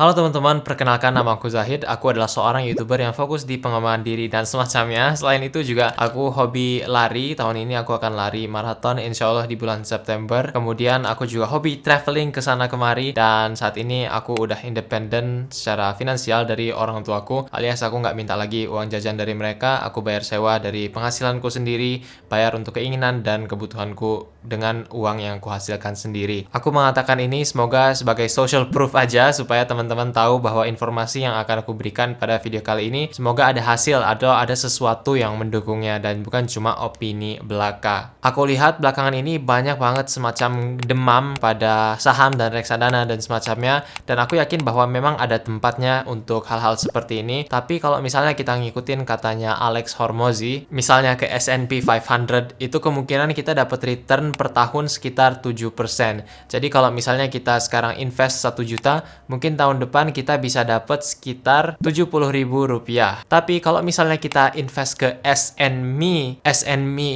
Halo teman-teman, perkenalkan nama aku Zahid. Aku adalah seorang YouTuber yang fokus di pengembangan diri dan semacamnya. Selain itu juga aku hobi lari. Tahun ini aku akan lari maraton insya Allah di bulan September. Kemudian aku juga hobi traveling ke sana kemari. Dan saat ini aku udah independen secara finansial dari orang tuaku. Alias aku nggak minta lagi uang jajan dari mereka. Aku bayar sewa dari penghasilanku sendiri, bayar untuk keinginan dan kebutuhanku dengan uang yang kuhasilkan sendiri. Aku mengatakan ini semoga sebagai social proof aja supaya teman-teman tahu bahwa informasi yang akan aku berikan pada video kali ini semoga ada hasil atau ada sesuatu yang mendukungnya dan bukan cuma opini belaka. Aku lihat belakangan ini banyak banget semacam demam pada saham dan reksadana dan semacamnya, dan aku yakin bahwa memang ada tempatnya untuk hal-hal seperti ini. Tapi kalau misalnya kita ngikutin katanya Alex Hormozi, misalnya ke S&P 500, itu kemungkinan kita dapat return per tahun sekitar 7%. Jadi kalau misalnya kita sekarang invest 1 juta, mungkin tahun depan kita bisa dapat sekitar 70.000 rupiah. Tapi kalau misalnya kita invest ke S&Me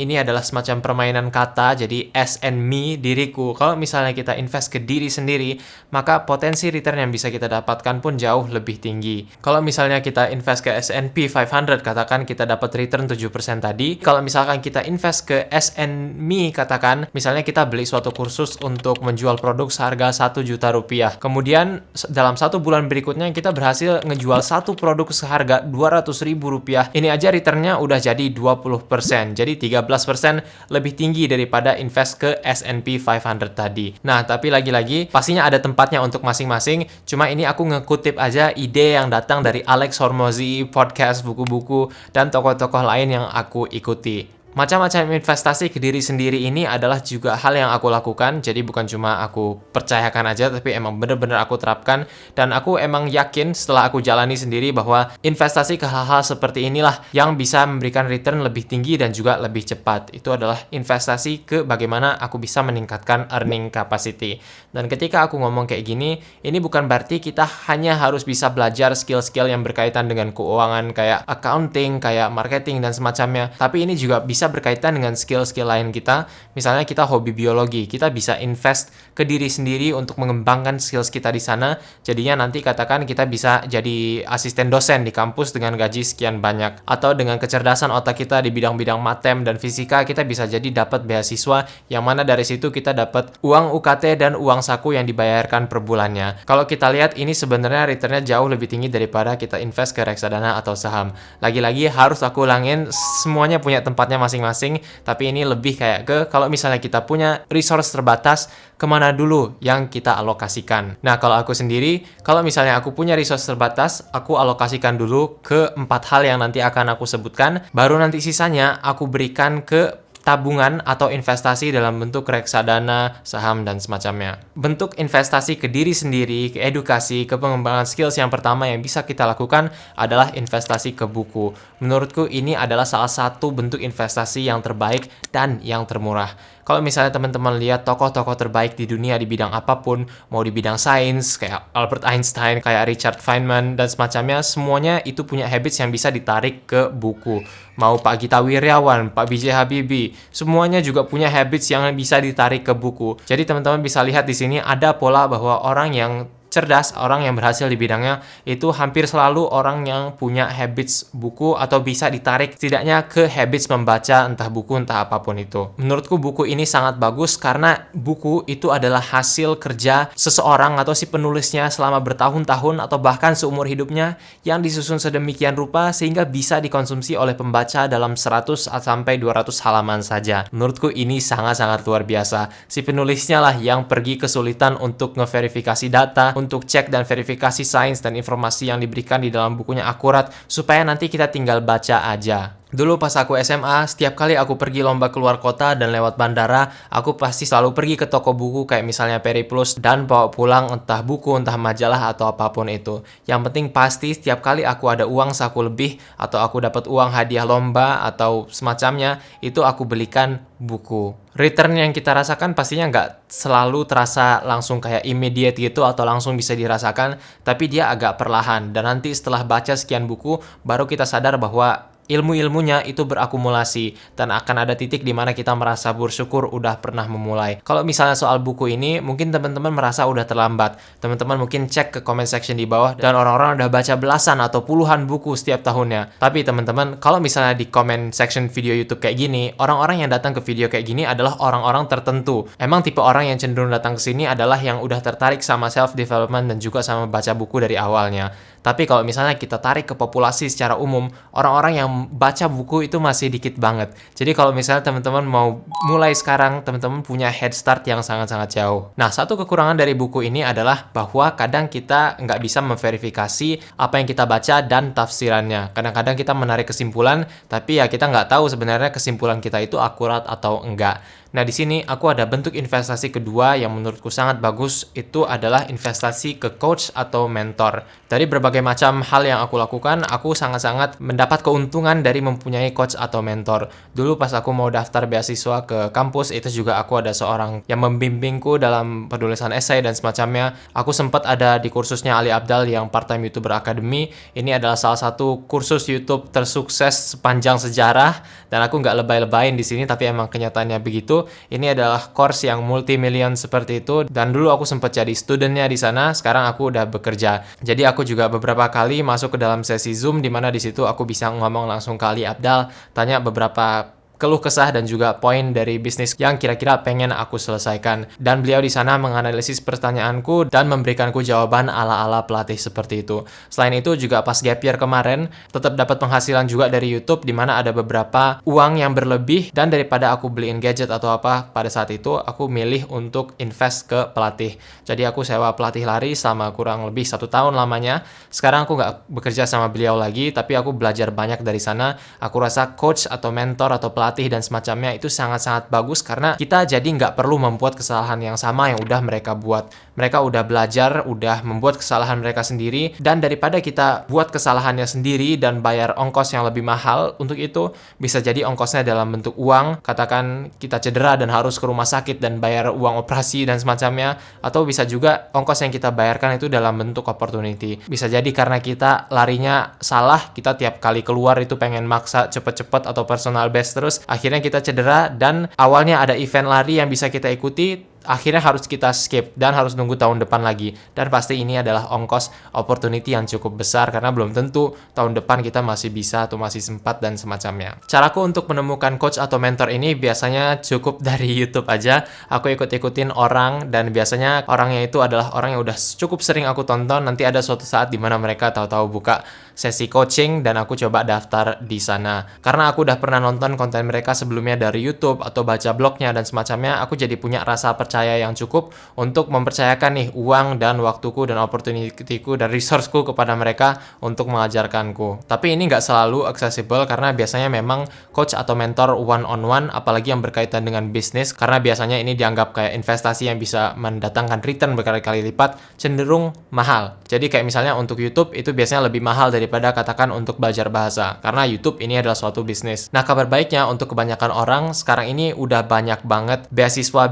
ini adalah semacam permainan kata, jadi S&Me diriku. Kalau misalnya kita invest ke diri sendiri, maka potensi return yang bisa kita dapatkan pun jauh lebih tinggi. Kalau misalnya kita invest ke S&P 500, katakan kita dapat return 7% tadi. Kalau misalkan kita invest ke S&Me, katakan misalnya kita beli suatu kursus untuk menjual produk seharga 1 juta rupiah. Kemudian dalam 1 bulan berikutnya kita berhasil ngejual satu produk seharga 200.000 rupiah. Ini aja returnnya udah jadi 20%. Jadi 13% lebih tinggi daripada invest ke S&P 500 tadi. Nah, tapi lagi-lagi pastinya ada tempatnya untuk masing-masing. Cuma ini aku ngekutip aja ide yang datang dari Alex Hormozi, podcast, buku-buku, dan tokoh-tokoh lain yang aku ikuti. Macam-macam investasi ke diri sendiri ini adalah juga hal yang aku lakukan, jadi bukan cuma aku percayakan aja, tapi emang bener-bener aku terapkan, dan aku emang yakin setelah aku jalani sendiri bahwa investasi ke hal-hal seperti inilah yang bisa memberikan return lebih tinggi dan juga lebih cepat. Itu adalah investasi ke bagaimana aku bisa meningkatkan earning capacity. Dan ketika aku ngomong kayak gini, ini bukan berarti kita hanya harus bisa belajar skill-skill yang berkaitan dengan keuangan, kayak accounting, kayak marketing, dan semacamnya, tapi ini juga bisa berkaitan dengan skill-skill lain kita. Misalnya kita hobi biologi, kita bisa invest ke diri sendiri untuk mengembangkan skills kita di sana. Jadinya nanti katakan kita bisa jadi asisten dosen di kampus dengan gaji sekian banyak. Atau dengan kecerdasan otak kita di bidang-bidang matem dan fisika, kita bisa jadi dapat beasiswa yang mana dari situ kita dapat uang UKT dan uang saku yang dibayarkan per bulannya. Kalau kita lihat ini sebenarnya returnnya jauh lebih tinggi daripada kita invest ke reksadana atau saham. Lagi-lagi harus aku ulangin, semuanya punya tempatnya masing-masing, tapi ini lebih kayak ke kalau misalnya kita punya resource terbatas, kemana dulu yang kita alokasikan. Nah, kalau aku sendiri, kalau misalnya aku punya resource terbatas, aku alokasikan dulu ke 4 hal yang nanti akan aku sebutkan, baru nanti sisanya aku berikan ke tabungan atau investasi dalam bentuk reksadana, saham, dan semacamnya. Bentuk investasi ke diri sendiri, ke edukasi, ke pengembangan skills yang pertama yang bisa kita lakukan adalah investasi ke buku. Menurutku ini adalah salah satu bentuk investasi yang terbaik dan yang termurah. Kalau misalnya teman-teman lihat tokoh-tokoh terbaik di dunia di bidang apapun, mau di bidang sains, kayak Albert Einstein, kayak Richard Feynman, dan semacamnya, semuanya itu punya habits yang bisa ditarik ke buku. Mau Pak Gita Wirjawan, Pak B.J. Habibie, semuanya juga punya habits yang bisa ditarik ke buku. Jadi teman-teman bisa lihat di sini ada pola bahwa orang yang cerdas, orang yang berhasil di bidangnya, itu hampir selalu orang yang punya habits buku atau bisa ditarik setidaknya ke habits membaca, entah buku, entah apapun itu. Menurutku buku ini sangat bagus karena buku itu adalah hasil kerja seseorang atau si penulisnya selama bertahun-tahun atau bahkan seumur hidupnya yang disusun sedemikian rupa sehingga bisa dikonsumsi oleh pembaca dalam 100 sampai 200 halaman saja. Menurutku ini sangat-sangat luar biasa. Si penulisnya lah yang pergi kesulitan untuk ngeverifikasi data, untuk cek dan verifikasi sains dan informasi yang diberikan di dalam bukunya akurat, supaya nanti kita tinggal baca aja. Dulu pas aku SMA, setiap kali aku pergi lomba keluar kota dan lewat bandara, aku pasti selalu pergi ke toko buku kayak misalnya Periplus dan bawa pulang entah buku, entah majalah atau apapun itu. Yang penting pasti setiap kali aku ada uang saku lebih atau aku dapat uang hadiah lomba atau semacamnya, itu aku belikan buku. Return yang kita rasakan pastinya nggak selalu terasa langsung kayak immediate gitu atau langsung bisa dirasakan, tapi dia agak perlahan. Dan nanti setelah baca sekian buku, baru kita sadar bahwa ilmu-ilmunya itu berakumulasi dan akan ada titik di mana kita merasa bersyukur udah pernah memulai. Kalau misalnya soal buku ini, mungkin teman-teman merasa udah terlambat. Teman-teman mungkin cek ke comment section di bawah dan orang-orang udah baca belasan atau puluhan buku setiap tahunnya. Tapi teman-teman, kalau misalnya di comment section video YouTube kayak gini, orang-orang yang datang ke video kayak gini adalah orang-orang tertentu. Emang tipe orang yang cenderung datang ke sini adalah yang udah tertarik sama self development dan juga sama baca buku dari awalnya. Tapi kalau misalnya kita tarik ke populasi secara umum, orang-orang yang baca buku itu masih dikit banget. Jadi kalau misalnya teman-teman mau mulai sekarang, teman-teman punya head start yang sangat-sangat jauh. Nah, satu kekurangan dari buku ini adalah bahwa kadang kita nggak bisa memverifikasi apa yang kita baca dan tafsirannya. Kadang-kadang kita menarik kesimpulan, tapi ya kita nggak tahu sebenarnya kesimpulan kita itu akurat atau enggak. Nah, di sini aku ada bentuk investasi kedua yang menurutku sangat bagus, itu adalah investasi ke coach atau mentor. Dari berbagai macam hal yang aku lakukan, aku sangat-sangat mendapat keuntungan dari mempunyai coach atau mentor. Dulu pas aku mau daftar beasiswa ke kampus, itu juga aku ada seorang yang membimbingku dalam penulisan esai dan semacamnya. Aku sempat ada di kursusnya Ali Abdal yang part-time YouTuber Academy. Ini adalah salah satu kursus YouTube tersukses sepanjang sejarah, dan aku nggak lebay-lebayin di sini, tapi emang kenyataannya begitu. Ini adalah course yang multi-million seperti itu, dan dulu aku sempat jadi studentnya di sana. Sekarang aku udah bekerja. Jadi aku juga beberapa kali masuk ke dalam sesi Zoom, di mana di situ aku bisa ngomong langsung ke Ali Abdal, tanya beberapa keluh kesah dan juga poin dari bisnis yang kira-kira pengen aku selesaikan. Dan beliau di sana menganalisis pertanyaanku dan memberikanku jawaban ala-ala pelatih seperti itu. Selain itu juga pas gap year kemarin, tetap dapat penghasilan juga dari YouTube, di mana ada beberapa uang yang berlebih, dan daripada aku beliin gadget atau apa pada saat itu, aku milih untuk invest ke pelatih. Jadi aku sewa pelatih lari selama kurang lebih 1 tahun lamanya. Sekarang aku nggak bekerja sama beliau lagi, tapi aku belajar banyak dari sana. Aku rasa coach atau mentor atau pelatih dan semacamnya itu sangat-sangat bagus, karena kita jadi nggak perlu membuat kesalahan yang sama yang udah mereka buat. Mereka udah belajar, udah membuat kesalahan mereka sendiri, dan daripada kita buat kesalahannya sendiri dan bayar ongkos yang lebih mahal untuk itu, bisa jadi ongkosnya dalam bentuk uang, katakan kita cedera dan harus ke rumah sakit dan bayar uang operasi dan semacamnya, atau bisa juga ongkos yang kita bayarkan itu dalam bentuk opportunity. Bisa jadi karena kita larinya salah, kita tiap kali keluar itu pengen maksa cepet-cepet atau personal best terus, akhirnya kita cedera, dan awalnya ada event lari yang bisa kita ikuti, akhirnya harus kita skip dan harus nunggu tahun depan lagi. Dan pasti ini adalah ongkos opportunity yang cukup besar, karena belum tentu tahun depan kita masih bisa atau masih sempat dan semacamnya. Caraku untuk menemukan coach atau mentor ini biasanya cukup dari YouTube aja. Aku ikut-ikutin orang, dan biasanya orangnya itu adalah orang yang udah cukup sering aku tonton. Nanti ada suatu saat di mana mereka tahu-tahu buka sesi coaching, dan aku coba daftar di sana. Karena aku udah pernah nonton konten mereka sebelumnya dari YouTube atau baca blognya dan semacamnya, aku jadi punya rasa percaya yang cukup untuk mempercayakan nih uang dan waktuku dan opportunity-ku dan resource-ku kepada mereka untuk mengajarkanku. Tapi ini nggak selalu accessible, karena biasanya memang coach atau mentor one-on-one, apalagi yang berkaitan dengan bisnis, karena biasanya ini dianggap kayak investasi yang bisa mendatangkan return berkali-kali lipat, cenderung mahal. Jadi kayak misalnya untuk YouTube itu biasanya lebih mahal daripada katakan untuk belajar bahasa, karena YouTube ini adalah suatu bisnis. Nah, kabar baiknya untuk kebanyakan orang sekarang ini udah banyak banget beasiswa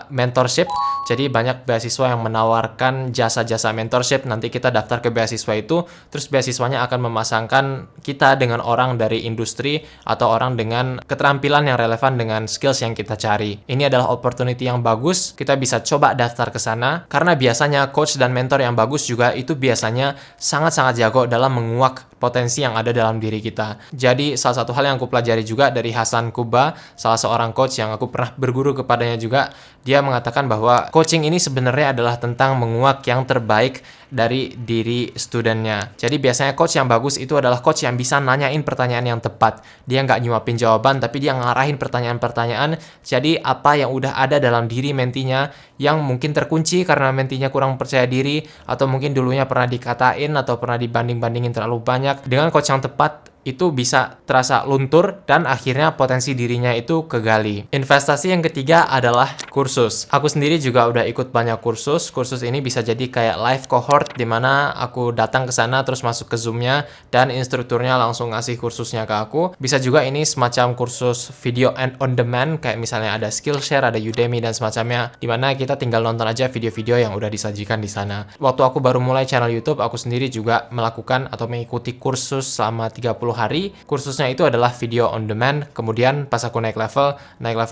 mentorship. Jadi banyak beasiswa yang menawarkan jasa-jasa mentorship. Nanti kita daftar ke beasiswa itu, terus beasiswanya akan memasangkan kita dengan orang dari industri atau orang dengan keterampilan yang relevan dengan skills yang kita cari. Ini adalah opportunity yang bagus, kita bisa coba daftar ke sana, karena biasanya coach dan mentor yang bagus juga itu biasanya sangat-sangat jago dalam menguak potensi yang ada dalam diri kita. Jadi salah satu hal yang aku pelajari juga dari Hasan Kuba, salah seorang coach yang aku pernah berguru kepadanya juga, dia mengatakan bahwa coaching ini sebenarnya adalah tentang menguak yang terbaik dari diri studennya. Jadi biasanya coach yang bagus itu adalah coach yang bisa nanyain pertanyaan yang tepat. Dia nggak nyuapin jawaban, tapi dia ngarahin pertanyaan-pertanyaan. Jadi apa yang udah ada dalam diri mentinya yang mungkin terkunci karena mentinya kurang percaya diri, atau mungkin dulunya pernah dikatain atau pernah dibanding-bandingin terlalu banyak, dengan coach yang tepat itu bisa terasa luntur dan akhirnya potensi dirinya itu kegali. Investasi yang ketiga adalah kursus. Aku sendiri juga udah ikut banyak kursus. Kursus ini bisa jadi kayak live cohort, di mana aku datang ke sana terus masuk ke Zoom-nya dan instrukturnya langsung ngasih kursusnya ke aku. Bisa juga ini semacam kursus video and on demand, kayak misalnya ada Skillshare, ada Udemy dan semacamnya, di mana kita tinggal nonton aja video-video yang udah disajikan di sana. Waktu aku baru mulai channel YouTube, aku sendiri juga melakukan atau mengikuti kursus selama 30 hari. Kursusnya itu adalah video on demand. Kemudian pas aku naik level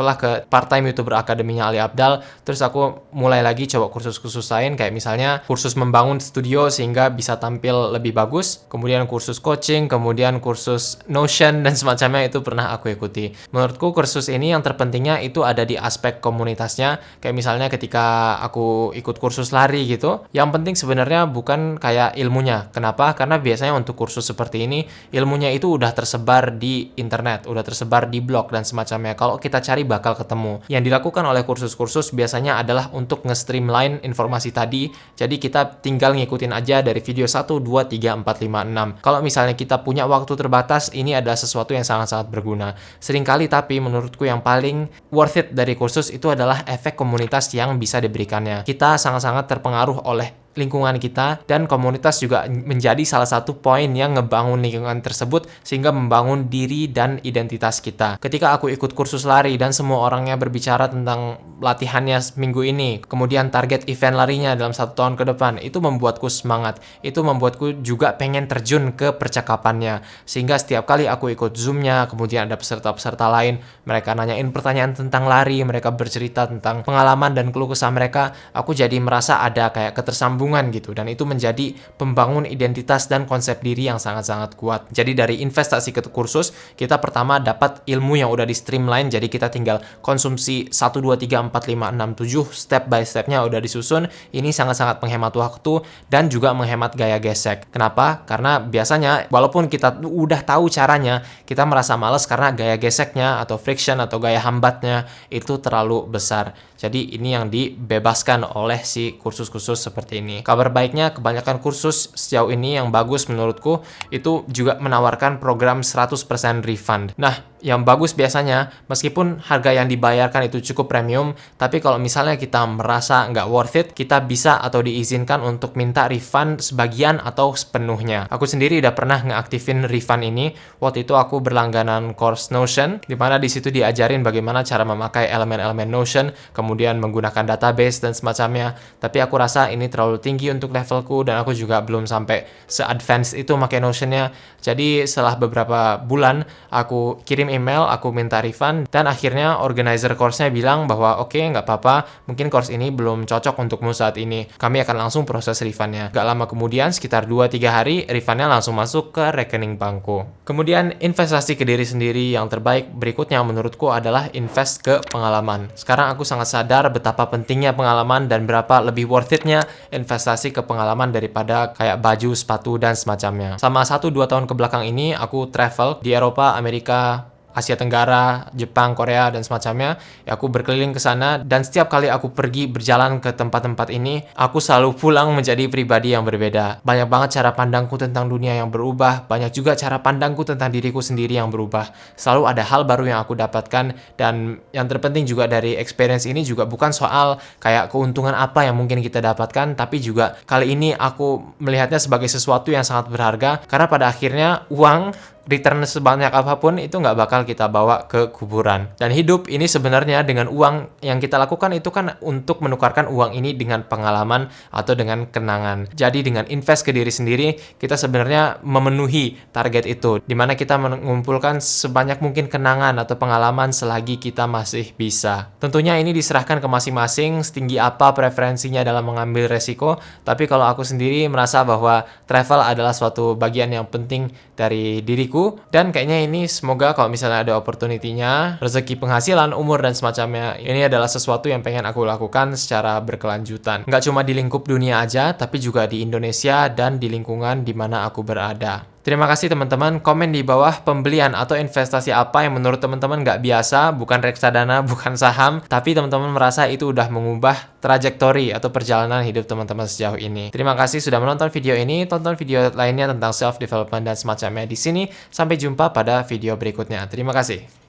lah ke part-time YouTuber Akademinya Ali Abdal. Terus aku mulai lagi coba kursus-kursus lain, kayak misalnya kursus membangun studio sehingga bisa tampil lebih bagus. Kemudian kursus coaching, kemudian kursus Notion dan semacamnya itu pernah aku ikuti. Menurutku kursus ini yang terpentingnya itu ada di aspek komunitasnya. Kayak misalnya ketika aku ikut kursus lari gitu, yang penting sebenarnya bukan kayak ilmunya. Kenapa? Karena biasanya untuk kursus seperti ini, ilmunya itu udah tersebar di internet, udah tersebar di blog dan semacamnya. Kalau kita cari bakal ketemu. Yang dilakukan oleh kursus-kursus biasanya adalah untuk nge-streamline informasi tadi. Jadi kita tinggal ngikutin aja dari video 1, 2, 3, 4, 5, 6. Kalau misalnya kita punya waktu terbatas, ini adalah sesuatu yang sangat-sangat berguna. Seringkali tapi menurutku yang paling worth it dari kursus itu adalah efek komunitas yang bisa diberikannya. Kita sangat-sangat terpengaruh oleh lingkungan kita, dan komunitas juga menjadi salah satu poin yang ngebangun lingkungan tersebut sehingga membangun diri dan identitas kita. Ketika aku ikut kursus lari dan semua orangnya berbicara tentang latihannya minggu ini, kemudian target event larinya dalam 1 tahun ke depan, itu membuatku semangat. Itu membuatku juga pengen terjun ke percakapannya. Sehingga setiap kali aku ikut Zoom-nya, kemudian ada peserta-peserta lain, mereka nanyain pertanyaan tentang lari, mereka bercerita tentang pengalaman dan keluh kesah mereka, aku jadi merasa ada kayak ketersambungan gitu, dan itu menjadi pembangun identitas dan konsep diri yang sangat-sangat kuat. Jadi dari investasi ke kursus, kita pertama dapat ilmu yang udah di streamline, jadi kita tinggal konsumsi 1, 2, 3, 4, 5, 6, 7 step by stepnya udah disusun. Ini sangat-sangat menghemat waktu dan juga menghemat gaya gesek. Kenapa? Karena biasanya walaupun kita udah tahu caranya, kita merasa males karena gaya geseknya atau friction atau gaya hambatnya itu terlalu besar. Jadi ini yang dibebaskan oleh si kursus-kursus seperti ini. Kabar baiknya, kebanyakan kursus sejauh ini yang bagus menurutku itu juga menawarkan program 100% refund. Nah, yang bagus biasanya, meskipun harga yang dibayarkan itu cukup premium, tapi kalau misalnya kita merasa nggak worth it, kita bisa atau diizinkan untuk minta refund sebagian atau sepenuhnya. Aku sendiri udah pernah ngeaktifin refund ini. Waktu itu aku berlangganan course Notion, di mana di situ diajarin bagaimana cara memakai elemen-elemen Notion, kemudian menggunakan database dan semacamnya. Tapi aku rasa ini terlalu tinggi untuk levelku, dan aku juga belum sampai se-advance itu pakai Notion-nya. Jadi setelah beberapa bulan, aku kirim email, aku minta refund, dan akhirnya organizer course-nya bilang bahwa oke, nggak apa-apa, mungkin course ini belum cocok untukmu saat ini. Kami akan langsung proses refund-nya. Gak lama kemudian, sekitar 2-3 hari, refund-nya langsung masuk ke rekening bankku. Kemudian investasi ke diri sendiri yang terbaik berikutnya menurutku adalah invest ke pengalaman. Sekarang aku sangat sadar betapa pentingnya pengalaman dan berapa lebih worth it-nya investasi ke pengalaman daripada kayak baju, sepatu, dan semacamnya. Sama 1-2 tahun ke belakang ini, aku travel di Eropa, Amerika, Asia Tenggara, Jepang, Korea, dan semacamnya. Ya, aku berkeliling ke sana, dan setiap kali aku pergi berjalan ke tempat-tempat ini, aku selalu pulang menjadi pribadi yang berbeda. Banyak banget cara pandangku tentang dunia yang berubah, banyak juga cara pandangku tentang diriku sendiri yang berubah. Selalu ada hal baru yang aku dapatkan, dan yang terpenting juga dari experience ini juga bukan soal kayak keuntungan apa yang mungkin kita dapatkan, tapi juga kali ini aku melihatnya sebagai sesuatu yang sangat berharga, karena pada akhirnya uang, return sebanyak apapun itu nggak bakal kita bawa ke kuburan. Dan hidup ini sebenarnya dengan uang yang kita lakukan itu kan untuk menukarkan uang ini dengan pengalaman atau dengan kenangan. Jadi dengan invest ke diri sendiri, kita sebenarnya memenuhi target itu, dimana kita mengumpulkan sebanyak mungkin kenangan atau pengalaman selagi kita masih bisa. Tentunya ini diserahkan ke masing-masing setinggi apa preferensinya dalam mengambil resiko, tapi kalau aku sendiri merasa bahwa travel adalah suatu bagian yang penting dari diriku, dan kayaknya ini semoga kalau misalnya ada opportunity-nya, rezeki, penghasilan, umur, dan semacamnya, ini adalah sesuatu yang pengen aku lakukan secara berkelanjutan. Nggak cuma di lingkup dunia aja, tapi juga di Indonesia dan di lingkungan di mana aku berada. Terima kasih teman-teman, komen di bawah pembelian atau investasi apa yang menurut teman-teman nggak biasa, bukan reksadana, bukan saham, tapi teman-teman merasa itu udah mengubah trajektori atau perjalanan hidup teman-teman sejauh ini. Terima kasih sudah menonton video ini, tonton video lainnya tentang self-development dan semacamnya di sini. Sampai jumpa pada video berikutnya. Terima kasih.